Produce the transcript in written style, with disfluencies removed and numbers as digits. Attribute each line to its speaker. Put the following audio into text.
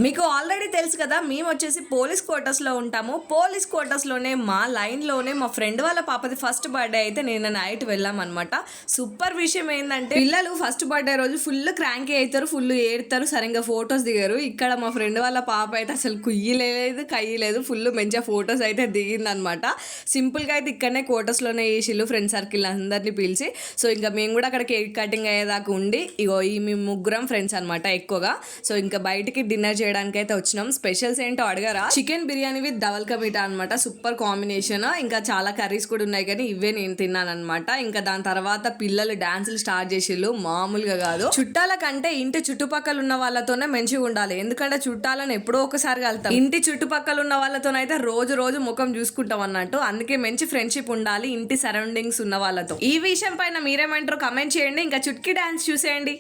Speaker 1: మీకు ఆల్రెడీ తెలుసు కదా, మేము వచ్చేసి పోలీస్ క్వార్టర్స్లో ఉంటాము. పోలీస్ క్వార్టర్స్లోనే మా లైన్లోనే మా ఫ్రెండ్ వాళ్ళ పాపది ఫస్ట్ బర్త్డే అయితే నిన్న నైట్ వెళ్ళామన్నమాట. సూపర్ విషయం ఏంటంటే పిల్లలు ఫస్ట్ బర్త్డే రోజు ఫుల్ క్రాంకీ అవుతారు, ఫుల్ ఏడుతారు, సరిగ్గా ఫొటోస్ దిగారు. ఇక్కడ మా ఫ్రెండ్ వాళ్ళ పాప అయితే అసలు కుయ్యలేదు కయ్యలేదు, ఫుల్ మంచిగా ఫొటోస్ అయితే దిగిందనమాట. సింపుల్గా అయితే ఇక్కడనే క్వార్టర్స్లోనే వేసిళ్ళు ఫ్రెండ్ సర్కిల్ అందరినీ పిలిచి. సో ఇంకా మేము కూడా అక్కడ కేక్ కటింగ్ అయ్యేదాకా ఉండి ఇగో ఈ మేము ముగ్గురం ఫ్రెండ్స్ అనమాట ఎక్కువగా. సో ఇంకా బయటికి డిన్నర్ చేయడానికి అయితే వచ్చినాం. స్పెషల్స్ ఏంటో అడగరా, chicken biryani with double ka meetha అనమాట. Super combination. ఇంకా చాలా కర్రీస్ కూడా ఉన్నాయి కానీ ఇవే నేను తిన్నాను అనమాట. ఇంకా దాని తర్వాత పిల్లలు డాన్సులు స్టార్ట్ చేసిళ్ళు, మామూలుగా కాదు. చుట్టాల కంటే ఇంటి చుట్టుపక్కల ఉన్న వాళ్ళతోనే మంచిగా ఉండాలి, ఎందుకంటే చుట్టాలను ఎప్పుడో ఒకసారి కలుతాం. ఇంటి చుట్టుపక్కల ఉన్న వాళ్ళతోనైతే రోజు రోజు ముఖం చూసుకుంటాం అన్నట్టు. అందుకే మంచి ఫ్రెండ్షిప్ ఉండాలి ఇంటి సరౌండింగ్స్ ఉన్న వాళ్ళతో. ఈ విషయం పైన మీరేమంటారో కమెంట్ చేయండి. ఇంకా చుట్కీ డాన్స్ చూసేయండి.